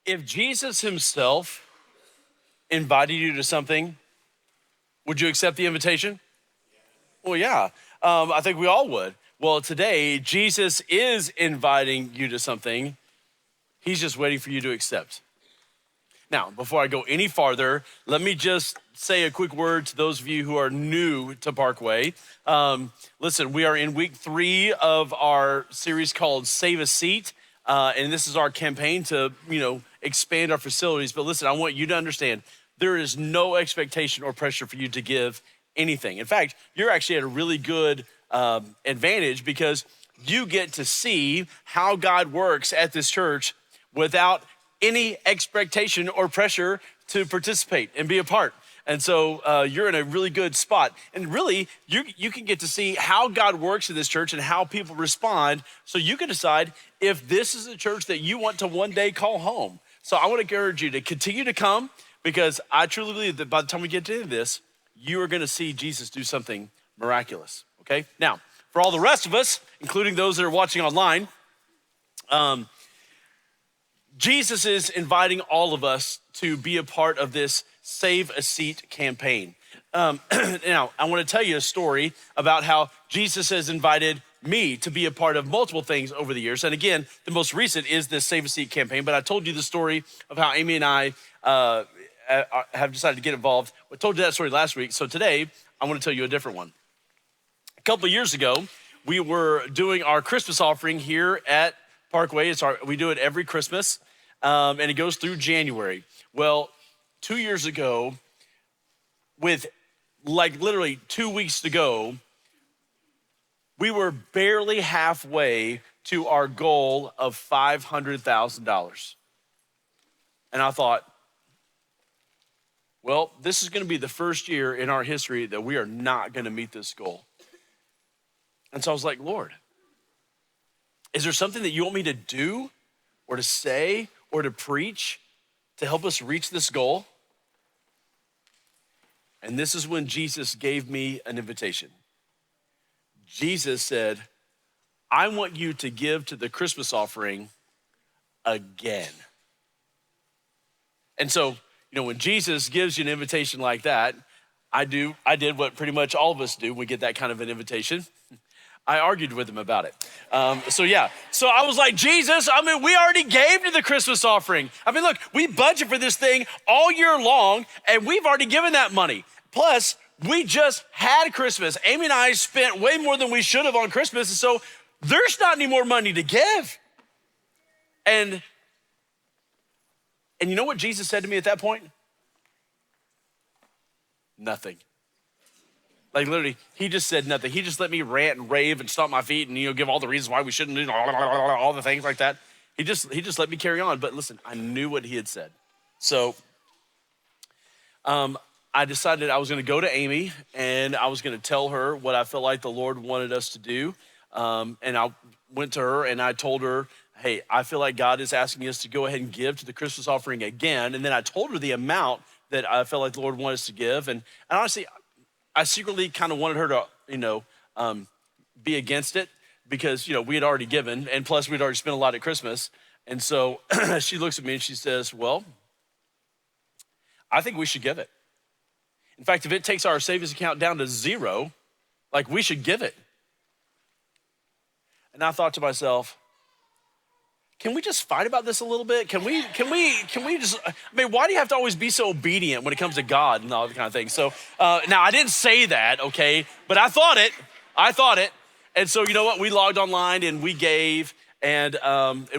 If Jesus himself invited you to something, would you accept the invitation? Well, yeah, I think we all would. Well, today, Jesus is inviting you to something. He's just waiting for you to accept. Now, before I go any farther, let me just say a quick word to those of you who are new to Parkway. Listen, we are in week 3 of our series called Save a Seat. And this is our campaign to, expand our facilities. But listen, I want you to understand there is no expectation or pressure for you to give anything. In fact, you're actually at a really good advantage because you get to see how God works at this church without any expectation or pressure to participate and be a part. And so you're in a really good spot. And really, you can get to see how God works in this church and how people respond. So you can decide if this is a church that you want to one day call home. So I want to encourage you to continue to come because I truly believe that by the time we get to this, you are going to see Jesus do something miraculous, okay? Now, for all the rest of us, including those that are watching online, Jesus is inviting all of us to be a part of this Save a Seat campaign. Now, I want to tell you a story about how Jesus has invited me to be a part of multiple things over the years. And again, the most recent is this Save a Seat campaign, but I told you the story of how Amy and I have decided to get involved. I told you that story last week. So today, I want to tell you a different one. A couple of years ago, we were doing our Christmas offering here at Parkway. We do it every Christmas, and it goes through January. Well, 2 years ago, with literally 2 weeks to go, we were barely halfway to our goal of $500,000. And I thought, well, this is going to be the first year in our history that we are not going to meet this goal. And so I was like, Lord, is there something that you want me to do or to say or to preach to help us reach this goal? And this is when Jesus gave me an invitation. Jesus said, I want you to give to the Christmas offering again. And so, when Jesus gives you an invitation like that, I did what pretty much all of us do when we get that kind of an invitation. I argued with him about it. So I was like, Jesus, we already gave to the Christmas offering. Look, we budget for this thing all year long and we've already given that money. Plus, we just had Christmas. Amy and I spent way more than we should have on Christmas. And so there's not any more money to give. And you know what Jesus said to me at that point? Nothing. Like literally, he just said nothing. He just let me rant and rave and stomp my feet and give all the reasons why we shouldn't do all the things like that. He just let me carry on. But listen, I knew what he had said. So I decided I was going to go to Amy and I was going to tell her what I felt like the Lord wanted us to do. And I went to her and I told her, hey, I feel like God is asking us to go ahead and give to the Christmas offering again. And then I told her the amount that I felt like the Lord wanted us to give. And honestly, I secretly kind of wanted her to, be against it because, we had already given and plus we'd already spent a lot at Christmas. And so she looks at me and she says, well, I think we should give it. In fact, if it takes our savings account down to zero, we should give it. And I thought to myself, can we just fight about this a little bit? Can we just, why do you have to always be so obedient when it comes to God and all that kind of thing? So now I didn't say that, okay, but I thought it. And so you know what? We logged online and we gave and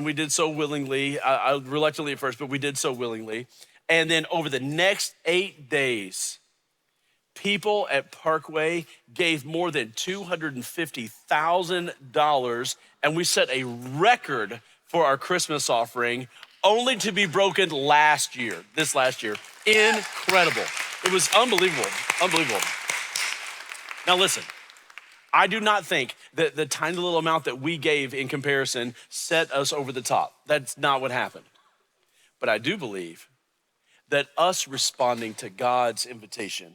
we did so willingly. I reluctantly at first, but we did so willingly. And then over the next 8 days, people at Parkway gave more than $250,000 and we set a record for our Christmas offering, only to be broken this last year. Incredible. It was unbelievable. Now listen, I do not think that the tiny little amount that we gave in comparison set us over the top. That's not what happened. But I do believe that us responding to God's invitation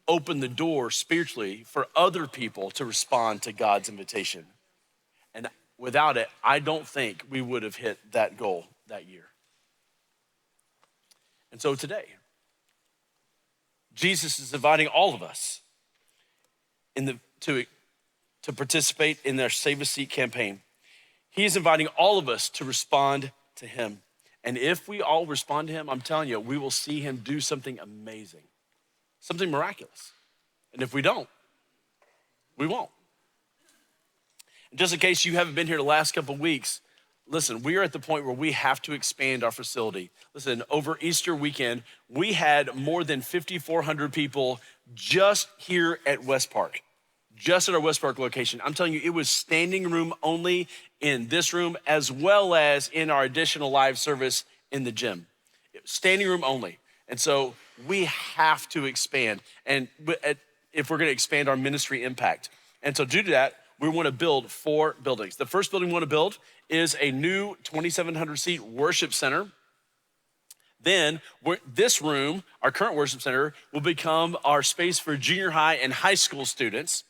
opened the door spiritually for other people to respond to God's invitation. And without it, I don't think we would have hit that goal that year. And so today, Jesus is inviting all of us to participate in their Save a Seat campaign. He is inviting all of us to respond to him. And if we all respond to him, I'm telling you, we will see him do something amazing, something miraculous. And if we don't, we won't. And just in case you haven't been here the last couple of weeks, listen, we are at the point where we have to expand our facility. Listen, over Easter weekend, we had more than 5,400 people just here at West Park, just at our West Park location. I'm telling you, it was standing room only in this room, as well as in our additional live service in the gym. Standing room only. And so we have to expand, and if we're gonna expand our ministry impact. And so due to that, we wanna build 4 buildings. The first building we wanna build is a new 2,700 seat worship center. Then this room, our current worship center, will become our space for junior high and high school students.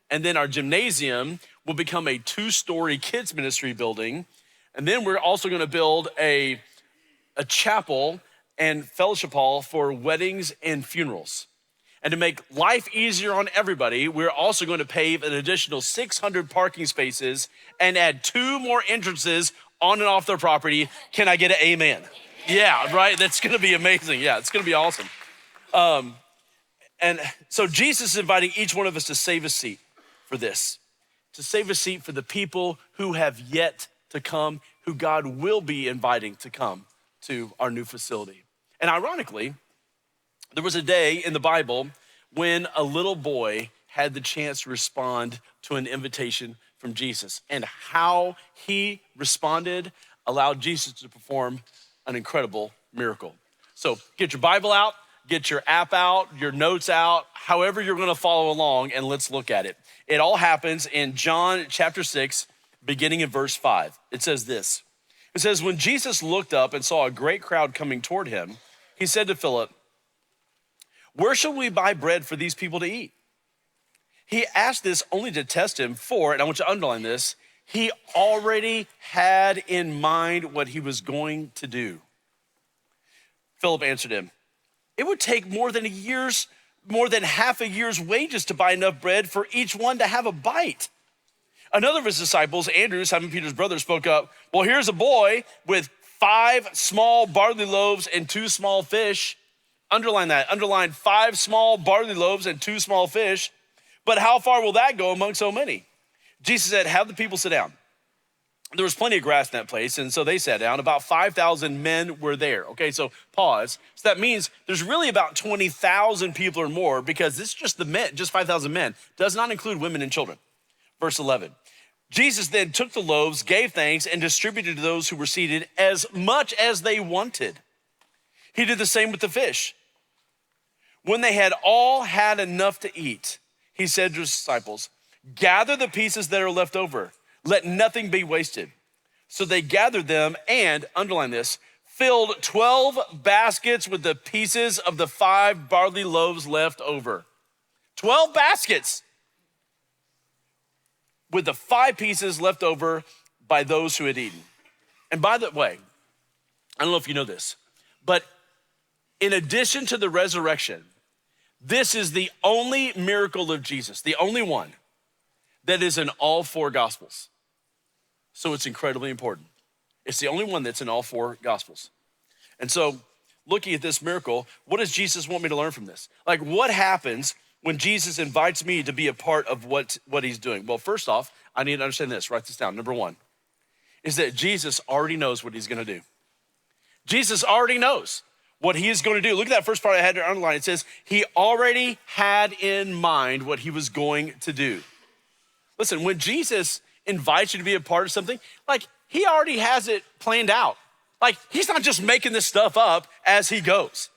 And then our gymnasium will become a 2-story kids ministry building. And then we're also gonna build a chapel and fellowship hall for weddings and funerals. And to make life easier on everybody, we're also going to pave an additional 600 parking spaces and add 2 more entrances on and off their property. Can I get an amen? Yeah, right, that's gonna be amazing. Yeah, it's gonna be awesome. And so Jesus is inviting each one of us to save a seat for this, to save a seat for the people who have yet to come, who God will be inviting to come to our new facility. And ironically, there was a day in the Bible when a little boy had the chance to respond to an invitation from Jesus, and how he responded allowed Jesus to perform an incredible miracle. So get your Bible out, get your app out, your notes out, however you're gonna follow along, and let's look at it. It all happens in John chapter 6, beginning in verse 5. It says this. It says, when Jesus looked up and saw a great crowd coming toward him, he said to Philip, where shall we buy bread for these people to eat? He asked this only to test him, for, and I want you to underline this, he already had in mind what he was going to do. Philip answered him, it would take more than half a year's wages to buy enough bread for each one to have a bite. Another of his disciples, Andrew, Simon Peter's brother, spoke up, well, here's a boy with 5 small barley loaves and 2 small fish. Underline that, underline 5 small barley loaves and 2 small fish. But how far will that go among so many? Jesus said, have the people sit down. There was plenty of grass in that place, and so they sat down. About 5,000 men were there. Okay, so pause. So that means there's really about 20,000 people or more, because this is just the men, just 5,000 men. Does not include women and children. Verse 11. Jesus then took the loaves, gave thanks, and distributed to those who were seated as much as they wanted. He did the same with the fish. When they had all had enough to eat, he said to his disciples, gather the pieces that are left over. Let nothing be wasted. So they gathered them and, underline this, filled 12 baskets with the pieces of the 5 barley loaves left over. 12 baskets with the 5 pieces left over by those who had eaten. And by the way, I don't know if you know this, but in addition to the resurrection, this is the only miracle of Jesus, the only one that is in all 4 gospels. So it's incredibly important. It's the only one that's in all 4 gospels. And so looking at this miracle, what does Jesus want me to learn from this? Like, what happens when Jesus invites me to be a part of what he's doing? Well, first off, I need to understand this, write this down. Number 1 is that Jesus already knows what he's gonna do. Jesus already knows what he is gonna do. Look at that first part I had to underline. It says, he already had in mind what he was going to do. Listen, when Jesus invites you to be a part of something, like, he already has it planned out. Like, he's not just making this stuff up as he goes.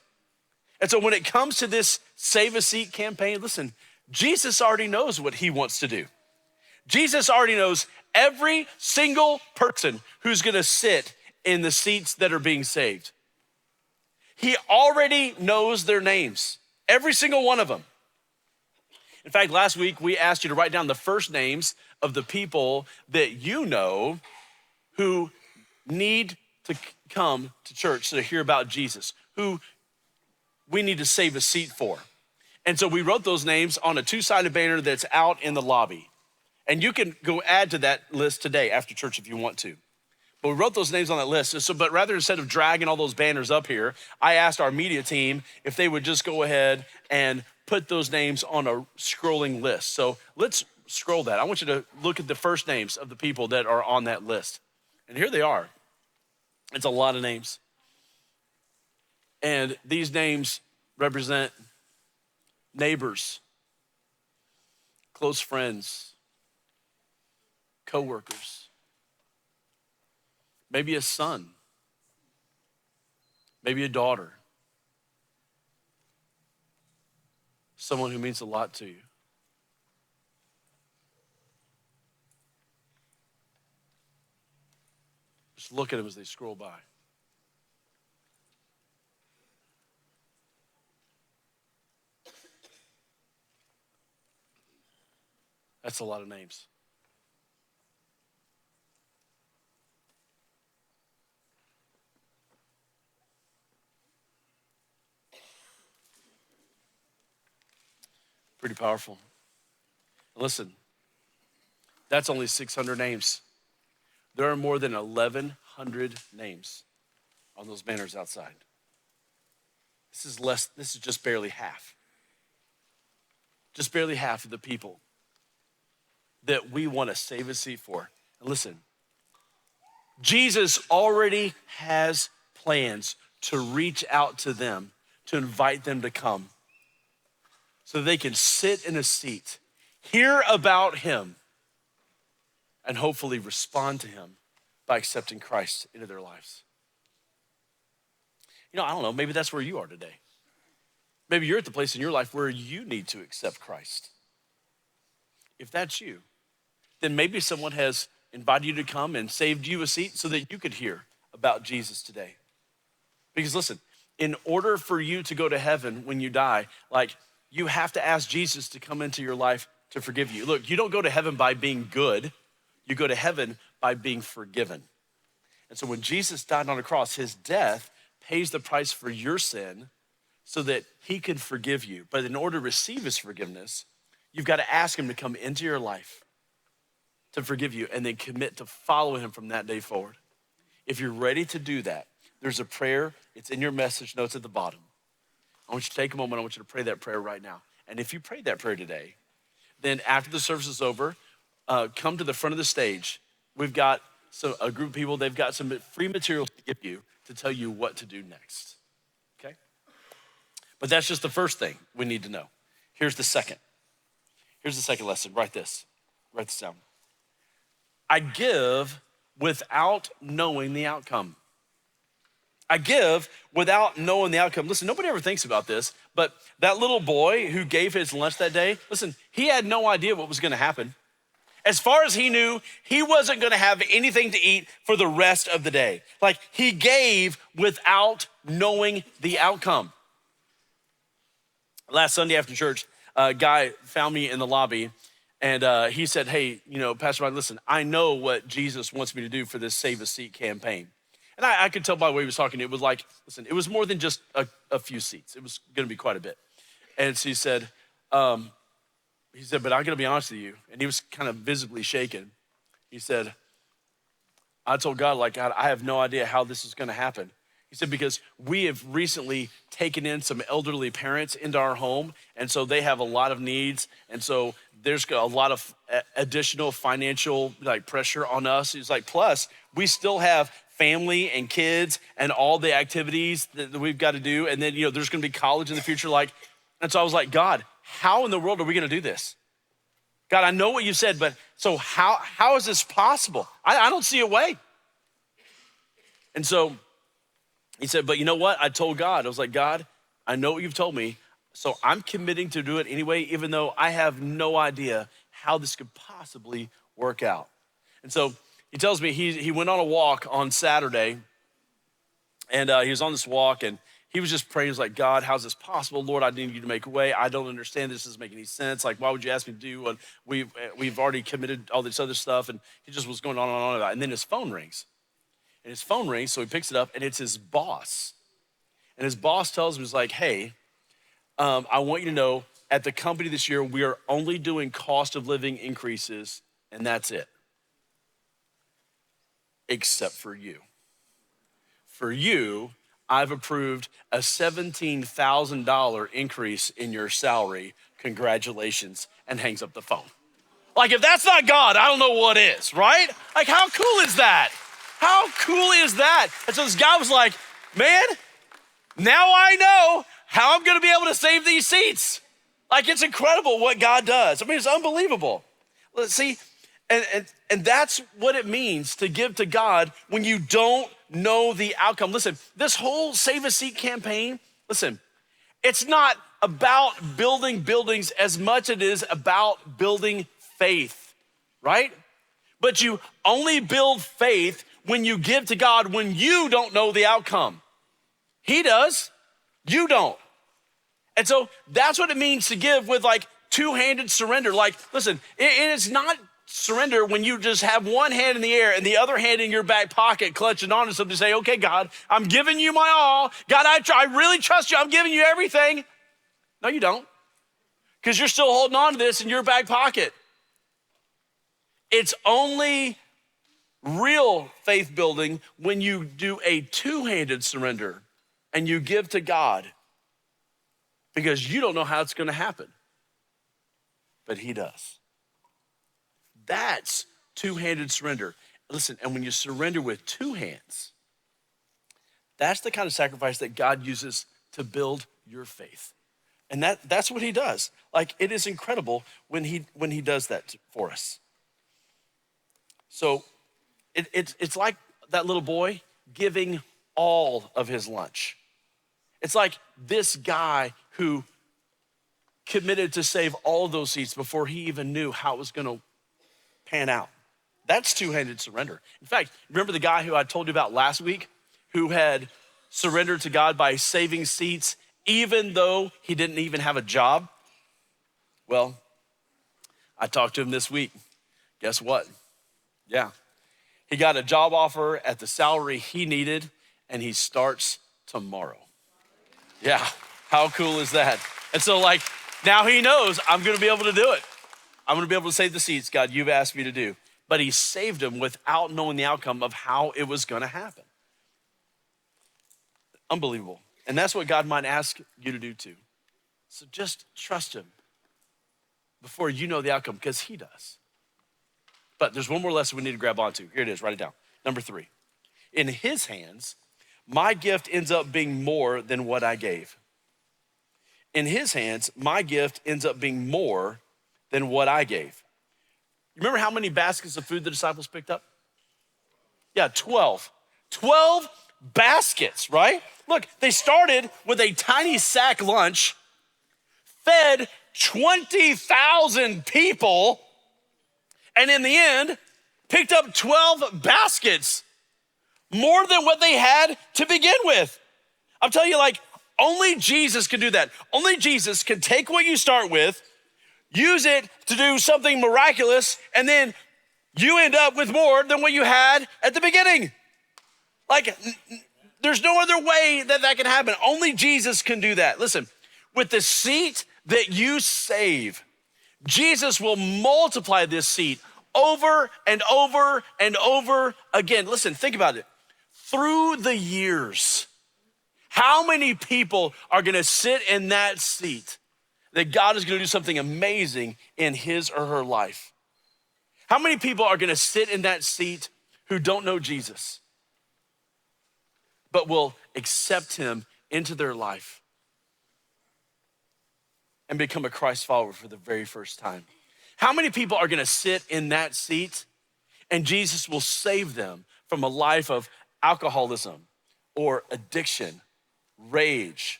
And so when it comes to this Save a Seat campaign, listen, Jesus already knows what he wants to do. Jesus already knows every single person who's gonna sit in the seats that are being saved. He already knows their names, every single one of them. In fact, last week we asked you to write down the first names of the people that you know who need to come to church to hear about Jesus, who we need to save a seat for. And so we wrote those names on a 2-sided banner that's out in the lobby. And you can go add to that list today after church if you want to. But we wrote those names on that list. So, but rather instead of dragging all those banners up here, I asked our media team if they would just go ahead and put those names on a scrolling list. So let's scroll that. I want you to look at the first names of the people that are on that list. And here they are. It's a lot of names. And these names represent neighbors, close friends, coworkers, maybe a son, maybe a daughter, someone who means a lot to you. Just look at them as they scroll by. That's a lot of names. Pretty powerful. Listen, that's only 600 names. There are more than 1,100 names on those banners outside. This is just barely half. Just barely half of the people that we want to save a seat for. And listen, Jesus already has plans to reach out to them, to invite them to come so they can sit in a seat, hear about him, and hopefully respond to him by accepting Christ into their lives. You know, I don't know, maybe that's where you are today. Maybe you're at the place in your life where you need to accept Christ. If that's you, then maybe someone has invited you to come and saved you a seat so that you could hear about Jesus today. Because listen, in order for you to go to heaven when you die, you have to ask Jesus to come into your life to forgive you. Look, you don't go to heaven by being good. You go to heaven by being forgiven. And so when Jesus died on the cross, his death pays the price for your sin so that he can forgive you. But in order to receive his forgiveness, you've got to ask him to come into your life to forgive you and then commit to follow him from that day forward. If you're ready to do that, there's a prayer. It's in your message notes at the bottom. I want you to take a moment. I want you to pray that prayer right now. And if you prayed that prayer today, then after the service is over, come to the front of the stage. We've got a group of people. They've got some free materials to give you to tell you what to do next, okay? But that's just the first thing we need to know. Here's the second. Here's the second lesson. Write this down. I give without knowing the outcome. I give without knowing the outcome. Listen, nobody ever thinks about this, but that little boy who gave his lunch that day, listen, he had no idea what was gonna happen. As far as he knew, he wasn't gonna have anything to eat for the rest of the day. He gave without knowing the outcome. Last Sunday after church, a guy found me in the lobby and he said, hey, Pastor Mike, listen, I know what Jesus wants me to do for this Save a Seat campaign. And I could tell by the way he was talking, it was listen, it was more than just a few seats. It was gonna be quite a bit. And so he said, but I'm gonna be honest with you. And he was kind of visibly shaken. He said, I told God, God, I have no idea how this is gonna happen. He said, because we have recently taken in some elderly parents into our home, and so they have a lot of needs, and so there's a lot of additional financial pressure on us. He's plus we still have family and kids and all the activities that we've got to do, and then there's gonna be college in the future. And so I was like, God, how in the world are we gonna do this? God, I know what you said, but so how is this possible? I don't see a way. And so he said, but you know what? I told God, I was like, God, I know what you've told me, so I'm committing to do it anyway, even though I have no idea how this could possibly work out. And so he tells me he went on a walk on Saturday, and he was on this walk, and he was just praying. He was like, God, how's this possible? Lord, I need you to make a way. I don't understand. This doesn't make any sense. Why would you ask me to do what we've already committed all this other stuff? And he just was going on and on about it. And then his phone rings. And his phone rings, so he picks it up, and it's his boss. And his boss tells him, he's like, hey, I want you to know at the company this year, we are only doing cost of living increases, and that's it. Except for you. For you, I've approved a $17,000 increase in your salary. Congratulations, and hangs up the phone. Like, if that's not God, I don't know what is, right? Like, how cool is that? How cool is that? And so this guy was like, man, now I know how I'm gonna be able to save these seats. Like, it's incredible what God does. I mean, it's unbelievable. Let's see, and that's what it means to give to God when you don't know the outcome. Listen, this whole Save a Seat campaign, listen, it's not about building buildings as much as it is about building faith, right? But you only build faith when you give to God when you don't know the outcome. He does, you don't. And so that's what it means to give with like two-handed surrender. Like, listen, it is not surrender when you just have one hand in the air and the other hand in your back pocket clutching onto something to say, okay, God, I'm giving you my all. God, I really trust you. I'm giving you everything. No, you don't, because you're still holding on to this in your back pocket. It's only real faith building when you do a two-handed surrender and you give to God, because you don't know how it's gonna happen, but he does. That's two-handed surrender. Listen, and when you surrender with two hands, that's the kind of sacrifice that God uses to build your faith. And that's what he does. Like, it is incredible when he does that for us. So it's like that little boy giving all of his lunch. It's like this guy who committed to save all of those seats before he even knew how it was gonna pan out. That's two-handed surrender. In fact, remember the guy who I told you about last week who had surrendered to God by saving seats even though he didn't even have a job? Well, I talked to him this week. Guess what? Yeah, he got a job offer at the salary he needed, and he starts tomorrow. Yeah, how cool is that? And so like, now he knows I'm gonna be able to do it. I'm gonna be able to save the seats, God, you've asked me to do. But he saved them without knowing the outcome of how it was gonna happen. Unbelievable. And that's what God might ask you to do too. So just trust him before you know the outcome, because he does. But there's one more lesson we need to grab onto. Here it is, write it down. Number 3, in his hands, my gift ends up being more than what I gave. In his hands, my gift ends up being more than what I gave. You remember how many baskets of food the disciples picked up? Yeah, 12. 12 baskets, right? Look, they started with a tiny sack lunch, fed 20,000 people, and in the end, picked up 12 baskets, more than what they had to begin with. I'm telling you, like, only Jesus can do that. Only Jesus can take what you start with, use it to do something miraculous, and then you end up with more than what you had at the beginning. Like, there's no other way that can happen. Only Jesus can do that. Listen, with the seat that you save, Jesus will multiply this seat over and over and over again. Listen, think about it. Through the years, how many people are gonna sit in that seat that God is gonna do something amazing in his or her life? How many people are gonna sit in that seat who don't know Jesus, but will accept him into their life and become a Christ follower for the very first time? How many people are gonna sit in that seat and Jesus will save them from a life of alcoholism or addiction, rage,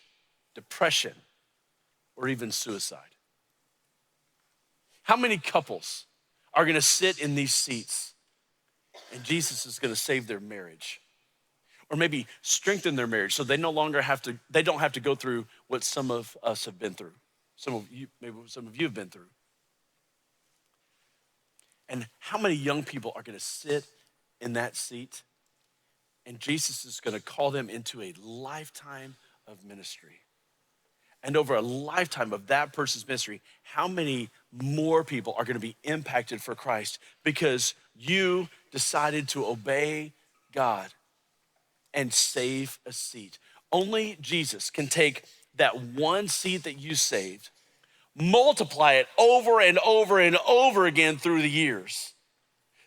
depression, or even suicide? How many couples are gonna sit in these seats and Jesus is gonna save their marriage? Or maybe strengthen their marriage so they don't have to go through what some of us have been through. Maybe some of you have been through. And how many young people are gonna sit in that seat and Jesus is gonna call them into a lifetime of ministry. And over a lifetime of that person's ministry, how many more people are gonna be impacted for Christ because you decided to obey God and save a seat? Only Jesus can take that one seat that you saved, multiply it over and over and over again through the years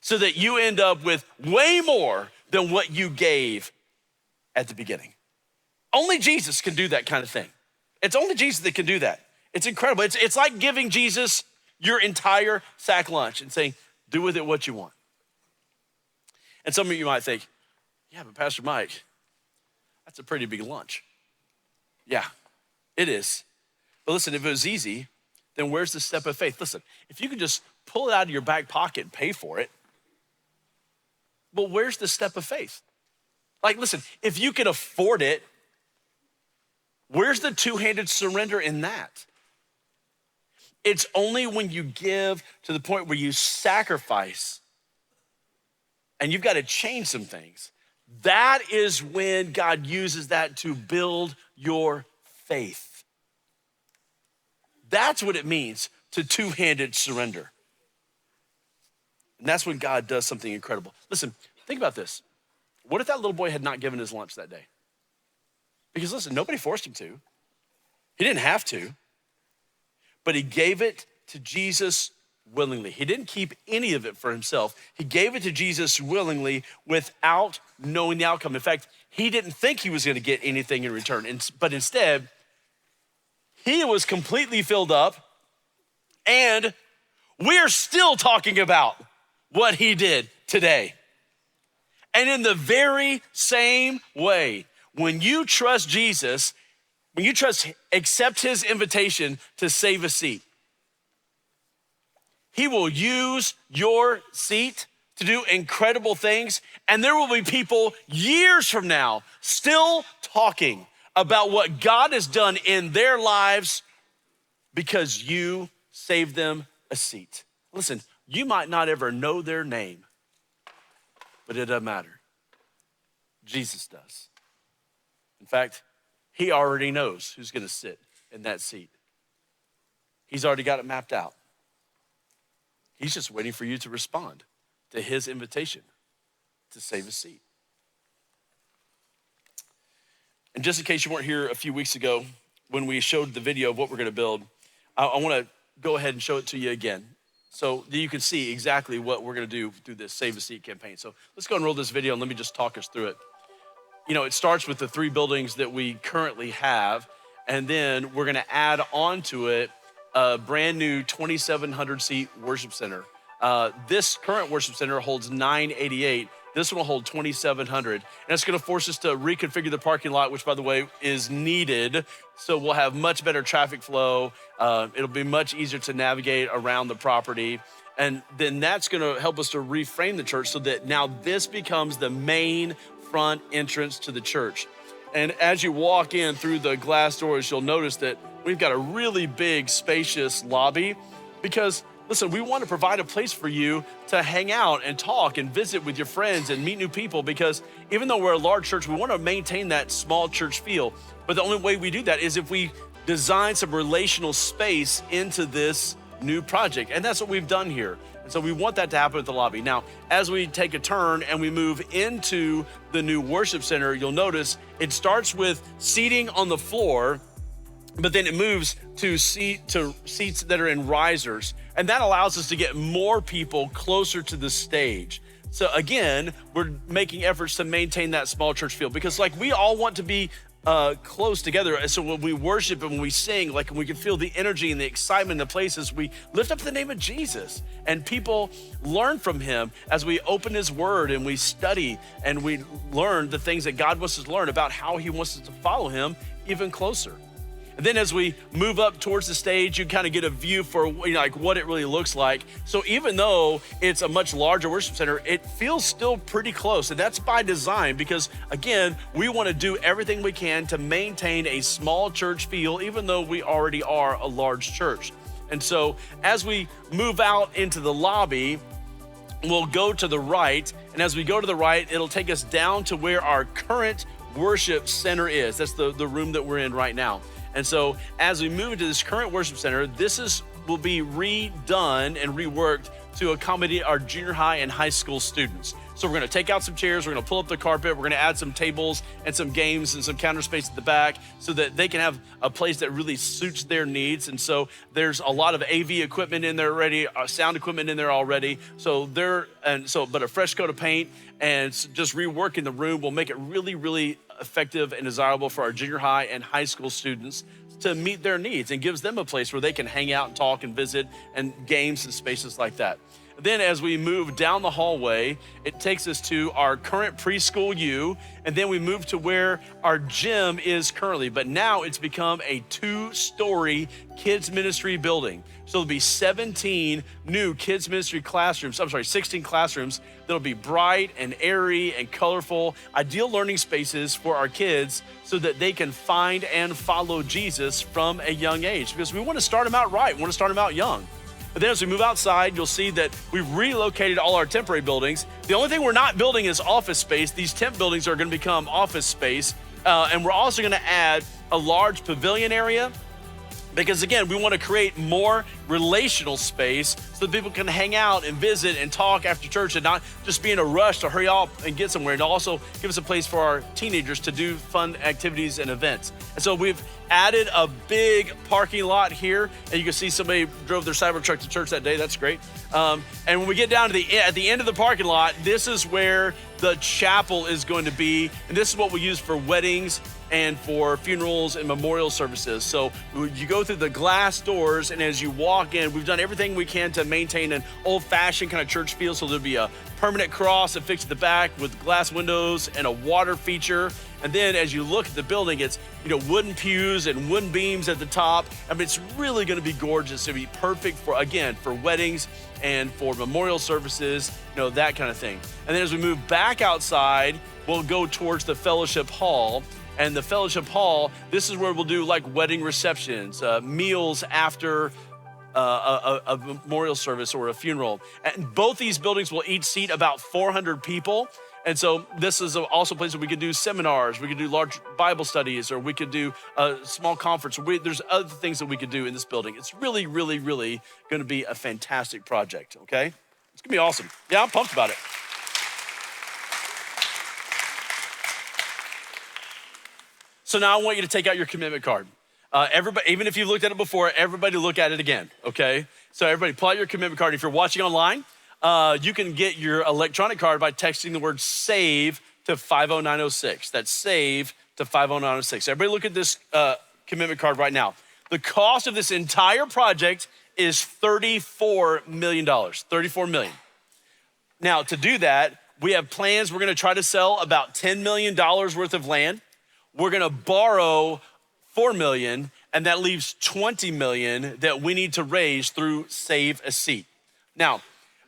so that you end up with way more than what you gave at the beginning. Only Jesus can do that kind of thing. It's only Jesus that can do that. It's incredible. It's like giving Jesus your entire sack lunch and saying, do with it what you want. And some of you might think, yeah, but Pastor Mike, that's a pretty big lunch. Yeah, it is. But listen, if it was easy, then where's the step of faith? Listen, if you could just pull it out of your back pocket and pay for it, well, where's the step of faith? Like, listen, if you can afford it, where's the two-handed surrender in that? It's only when you give to the point where you sacrifice and you've got to change some things. That is when God uses that to build your faith. That's what it means to two-handed surrender. And that's when God does something incredible. Listen, think about this. What if that little boy had not given his lunch that day? Because listen, nobody forced him to. He didn't have to, but he gave it to Jesus willingly. He didn't keep any of it for himself. He gave it to Jesus willingly without knowing the outcome. In fact, he didn't think he was gonna get anything in return, but instead, he was completely filled up, and we're still talking about what he did today. And in the very same way, when you trust Jesus, accept his invitation to save a seat, he will use your seat to do incredible things. And there will be people years from now still talking about what God has done in their lives because you saved them a seat. Listen, you might not ever know their name, but it doesn't matter. Jesus does. In fact, he already knows who's gonna sit in that seat. He's already got it mapped out. He's just waiting for you to respond to his invitation to save a seat. And just in case you weren't here a few weeks ago when we showed the video of what we're gonna build, I wanna go ahead and show it to you again so that you can see exactly what we're gonna do through this Save a Seat campaign. So let's go and roll this video and let me just talk us through it. You know, it starts with the 3 buildings that we currently have, and then we're gonna add onto it a brand new 2,700 seat worship center. This current worship center holds 988. This one will hold 2,700. And it's gonna force us to reconfigure the parking lot, which by the way is needed. So we'll have much better traffic flow. It'll be much easier to navigate around the property. And then that's gonna help us to reframe the church so that now this becomes the main front entrance to the church. And as you walk in through the glass doors, you'll notice that we've got a really big, spacious lobby because, listen, we want to provide a place for you to hang out and talk and visit with your friends and meet new people because even though we're a large church, we want to maintain that small church feel. But the only way we do that is if we design some relational space into this new project. And that's what we've done here. And so we want that to happen at the lobby. Now, as we take a turn and we move into the new worship center, you'll notice it starts with seating on the floor, but then it moves to seats that are in risers. And that allows us to get more people closer to the stage. So again, we're making efforts to maintain that small church feel because like we all want to be close together. So when we worship and when we sing, like we can feel the energy and the excitement in the places, we lift up the name of Jesus and people learn from him as we open his word and we study and we learn the things that God wants us to learn about how he wants us to follow him even closer. And then as we move up towards the stage, you kind of get a view for like what it really looks like. So even though it's a much larger worship center, it feels still pretty close. And that's by design because again, we want to do everything we can to maintain a small church feel, even though we already are a large church. And so as we move out into the lobby, we'll go to the right. And as we go to the right, it'll take us down to where our current worship center is. That's the room that we're in right now. And so as we move into this current worship center, will be redone and reworked to accommodate our junior high and high school students. So we're gonna take out some chairs, we're gonna pull up the carpet, we're gonna add some tables and some games and some counter space at the back so that they can have a place that really suits their needs. And so there's a lot of AV equipment in there already, sound equipment in there already. But a fresh coat of paint and just reworking the room will make it really, really effective and desirable for our junior high and high school students to meet their needs, and gives them a place where they can hang out and talk and visit and games and spaces like that. Then as we move down the hallway, it takes us to our current preschool U, and then we move to where our gym is currently. But now it's become a 2-story kids ministry building. So there'll be 17 new kids ministry classrooms, 16 classrooms that'll be bright and airy and colorful, ideal learning spaces for our kids so that they can find and follow Jesus from a young age, because we want to start them out right. We want to start them out young. But then as we move outside, you'll see that we've relocated all our temporary buildings. The only thing we're not building is office space. These temp buildings are going to become office space. And we're also going to add a large pavilion area, because again, we want to create more relational space so that people can hang out and visit and talk after church and not just be in a rush to hurry up and get somewhere, and also give us a place for our teenagers to do fun activities and events. And so we've added a big parking lot here, and you can see somebody drove their Cybertruck to church that day. That's great. And when we get down to at the end of the parking lot, this is where the chapel is going to be, and this is what we use for weddings and for funerals and memorial services. So you go through the glass doors, and as you walk in, we've done everything we can to maintain an old-fashioned kind of church feel. So there'll be a permanent cross affixed at the back with glass windows and a water feature. And then as you look at the building, it's wooden pews and wooden beams at the top. I mean, it's really going to be gorgeous. It'll be perfect for weddings and for memorial services, that kind of thing. And then as we move back outside, we'll go towards the fellowship hall. And the fellowship hall, this is where we'll do like wedding receptions, meals after a memorial service or a funeral. And both these buildings will each seat about 400 people. And so this is also a place where we could do seminars, we could do large Bible studies, or we could do a small conference. There's other things that we could do in this building. It's really, really, really gonna be a fantastic project, okay? It's gonna be awesome. Yeah, I'm pumped about it. So now I want you to take out your commitment card. Everybody, even if you've looked at it before, everybody look at it again, okay? So everybody pull out your commitment card. If you're watching online, you can get your electronic card by texting the word SAVE to 50906. That's SAVE to 50906. Everybody look at this commitment card right now. The cost of this entire project is $34 million, $34 million. Now to do that, we have plans. We're gonna try to sell about $10 million worth of land. We're gonna borrow $4 million, and that leaves $20 million that we need to raise through Save a Seat. Now,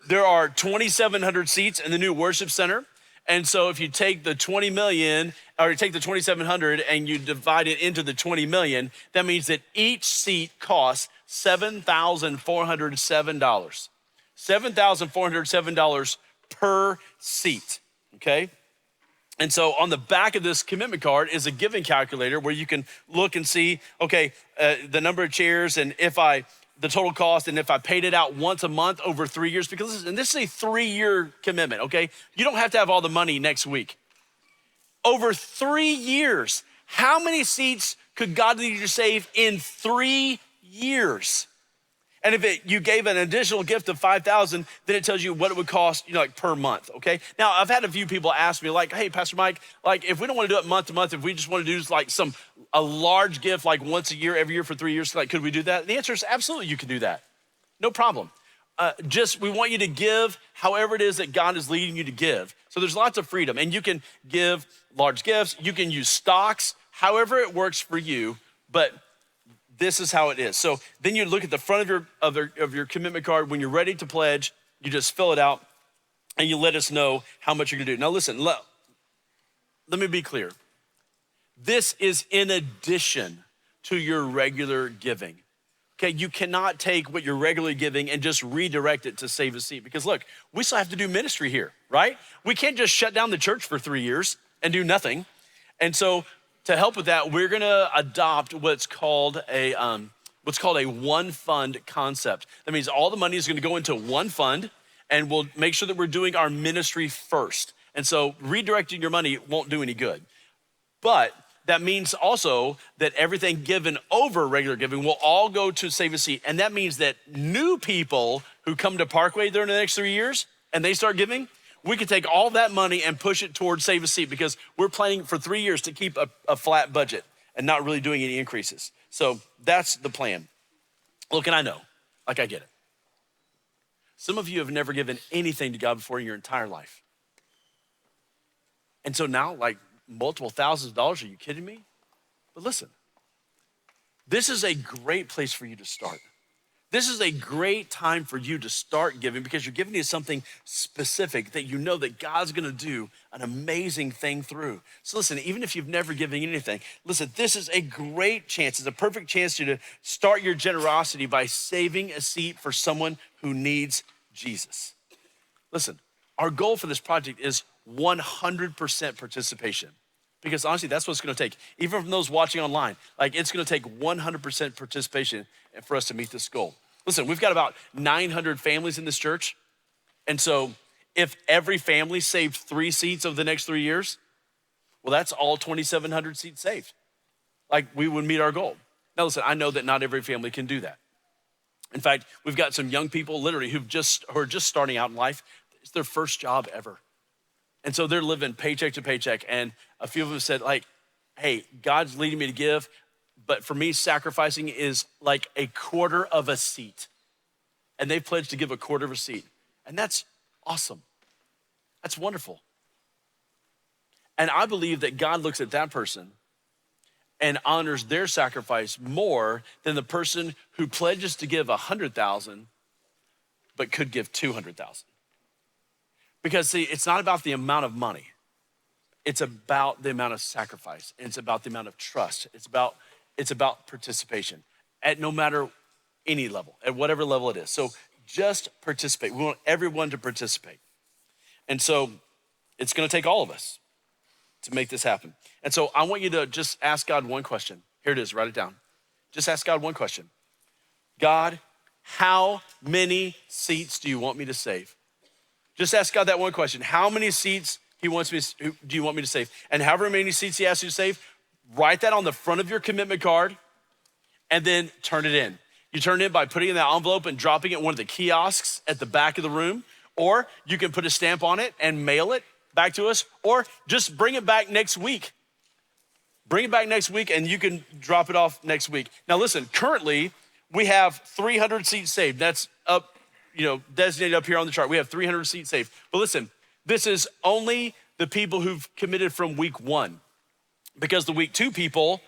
there are 2,700 seats in the new worship center. And so if you take the 20 million, or you take the 2,700 and you divide it into the 20 million, that means that each seat costs $7,407. $7,407 per seat, okay? And so on the back of this commitment card is a giving calculator where you can look and see, okay, the number of chairs and the total cost, and if I paid it out once a month over 3 years, because this is a 3-year commitment, okay? You don't have to have all the money next week. Over 3 years, how many seats could God lead you to save in 3 years? And if you gave an additional gift of $5,000, then it tells you what it would cost, like per month, okay? Now, I've had a few people ask me like, hey, Pastor Mike, like if we don't want to do it month to month, if we just want to do like a large gift like once a year, every year for 3 years, like could we do that? The answer is absolutely you can do that. No problem. We want you to give however it is that God is leading you to give. So there's lots of freedom, and you can give large gifts. You can use stocks, however it works for you, but this is how it is. So then you look at the front of your commitment card. When you're ready to pledge, you just fill it out and you let us know how much you're gonna do. Now listen, let me be clear. This is in addition to your regular giving, Okay, you cannot take what you're regularly giving and just redirect it to save a seat. Because look, we still have to do ministry here, right? We can't just shut down the church for 3 years and do nothing. And so to help with that, we're gonna adopt what's called a one fund concept. That means all the money is gonna go into one fund, and we'll make sure that we're doing our ministry first. And so redirecting your money won't do any good. But that means also that everything given over regular giving will all go to save a seat. And that means that new people who come to Parkway during the next 3 years and they start giving, we can take all that money and push it towards save a seat, because we're planning for 3 years to keep a flat budget and not really doing any increases. So that's the plan. Look, and I know, like I get it. Some of you have never given anything to God before in your entire life. And so now, like, multiple thousands of dollars, are you kidding me? But listen, this is a great place for you to start. This is a great time for you to start giving, because you're giving to something specific that you know that God's gonna do an amazing thing through. So listen, even if you've never given anything, listen, this is a great chance. It's a perfect chance to start your generosity by saving a seat for someone who needs Jesus. Listen, our goal for this project is 100% participation. Because honestly, that's what it's gonna take. Even from those watching online, like, it's gonna take 100% participation for us to meet this goal. Listen, we've got about 900 families in this church. And so if every family saved 3 seats over the next 3 years, well, that's all 2,700 seats saved. Like, we would meet our goal. Now listen, I know that not every family can do that. In fact, we've got some young people literally who are just starting out in life. It's their first job ever. And so they're living paycheck to paycheck. And a few of them said, like, hey, God's leading me to give, but for me, sacrificing is like a quarter of a seat. And they pledged to give a quarter of a seat. And that's awesome. That's wonderful. And I believe that God looks at that person and honors their sacrifice more than the person who pledges to give 100,000 but could give 200,000. Because see, it's not about the amount of money. It's about the amount of sacrifice. And it's about the amount of trust. It's about participation at no matter any level, at whatever level it is. So just participate. We want everyone to participate. And so it's gonna take all of us to make this happen. And so I want you to just ask God one question. Here it is, write it down. Just ask God one question. God, how many seats do you want me to save? Just ask God that one question. How many seats do you want me to save? And however many seats he asks you to save, write that on the front of your commitment card and then turn it in. You turn it in by putting it in that envelope and dropping it in one of the kiosks at the back of the room, or you can put a stamp on it and mail it back to us, or just bring it back next week. Bring it back next week and you can drop it off next week. Now listen, currently we have 300 seats saved. That's up, designated up here on the chart. We have 300 seats saved. But listen, this is only the people who've committed from week 1, because the week 2 people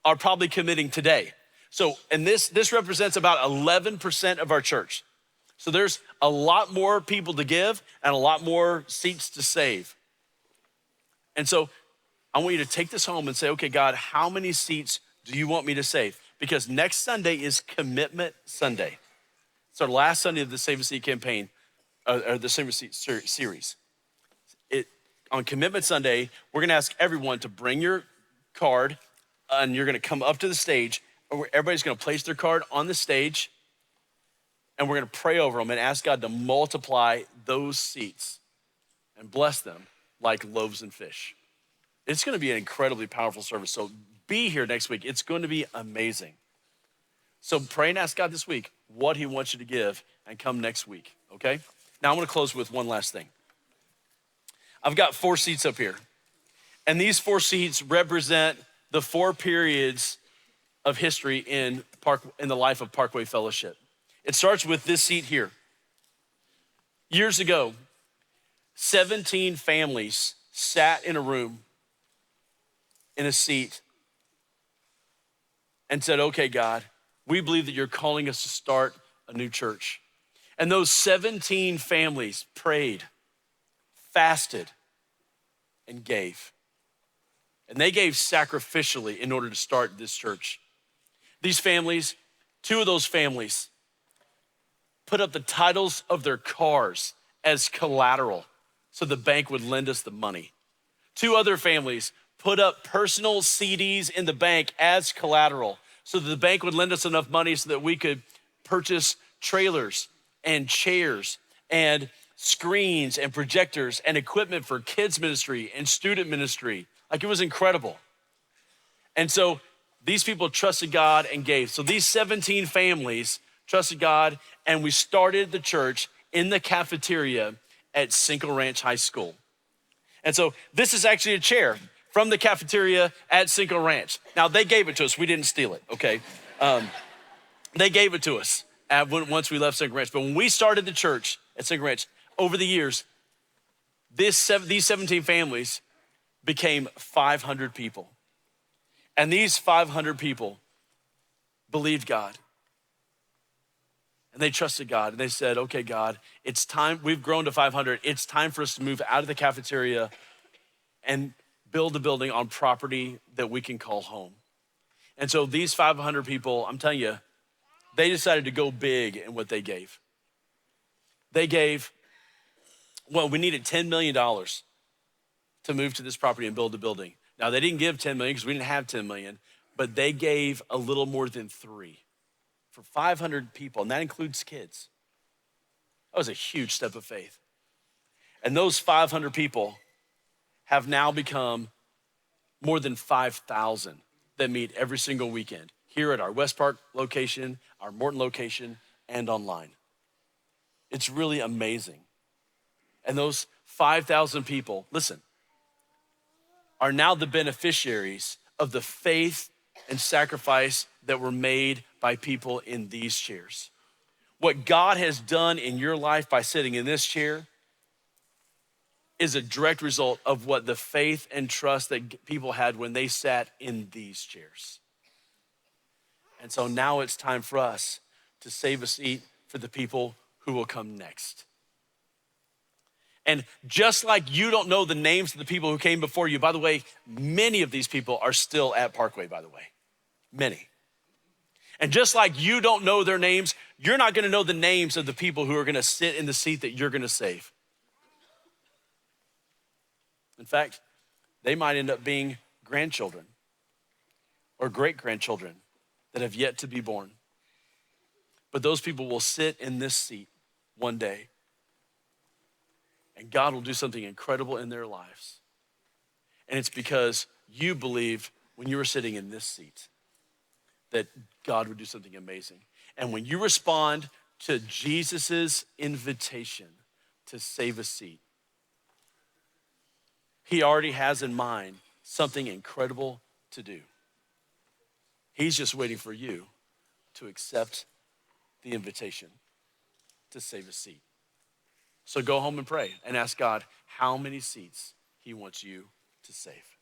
are probably committing today. So, and this represents about 11% of our church. So there's a lot more people to give and a lot more seats to save. And so I want you to take this home and say, okay, God, how many seats do you want me to save? Because next Sunday is Commitment Sunday. It's our last Sunday of the Save a Seat campaign, or the Save a Seat series. On Commitment Sunday, we're gonna ask everyone to bring your card, and you're gonna come up to the stage, and everybody's gonna place their card on the stage, and we're gonna pray over them and ask God to multiply those seats and bless them like loaves and fish. It's gonna be an incredibly powerful service, so be here next week. It's going to be amazing. So pray and ask God this week what he wants you to give, and come next week, okay? Now I'm gonna close with one last thing. I've got 4 seats up here, and these 4 seats represent the 4 periods of history in the life of Parkway Fellowship. It starts with this seat here. Years ago, 17 families sat in a room, in a seat, and said, okay, God, we believe that you're calling us to start a new church. And those 17 families prayed, fasted, and gave. And they gave sacrificially in order to start this church. These families Two of those families put up the titles of their cars as collateral so the bank would lend us the money. Two other families put up personal CDs in the bank as collateral so that the bank would lend us enough money so that we could purchase trailers and chairs and screens and projectors and equipment for kids ministry and student ministry. Like, it was incredible. And so these people trusted God and gave. So these 17 families trusted God, and we started the church in the cafeteria at Cinco Ranch High School. And so this is actually a chair from the cafeteria at Cinco Ranch. Now, they gave it to us. We didn't steal it, okay? They gave it to us once we left Cinco Ranch. But when we started the church at Cinco Ranch, over the years, these 17 families became 500 people. And these 500 people believed God. And they trusted God. And they said, okay, God, it's time. We've grown to 500. It's time for us to move out of the cafeteria and build a building on property that we can call home. And so these 500 people, I'm telling you, they decided to go big in what they gave. They gave, well, we needed $10 million to move to this property and build a building. Now, they didn't give 10 million because we didn't have 10 million, but they gave a little more than 3 for 500 people, and that includes kids. That was a huge step of faith. And those 500 people have now become more than 5,000 that meet every single weekend here at our West Park location, our Morton location, and online. It's really amazing. And those 5,000 people, listen, are now the beneficiaries of the faith and sacrifice that were made by people in these chairs. What God has done in your life by sitting in this chair is a direct result of what the faith and trust that people had when they sat in these chairs. And so now it's time for us to save a seat for the people who will come next. And just like you don't know the names of the people who came before you, by the way, many of these people are still at Parkway, by the way, many. And just like you don't know their names, you're not gonna know the names of the people who are gonna sit in the seat that you're gonna save. In fact, they might end up being grandchildren or great-grandchildren that have yet to be born. But those people will sit in this seat one day, and God will do something incredible in their lives. And it's because you believed when you were sitting in this seat that God would do something amazing. And when you respond to Jesus's invitation to save a seat, he already has in mind something incredible to do. He's just waiting for you to accept the invitation to save a seat. So go home and pray and ask God how many seats he wants you to save.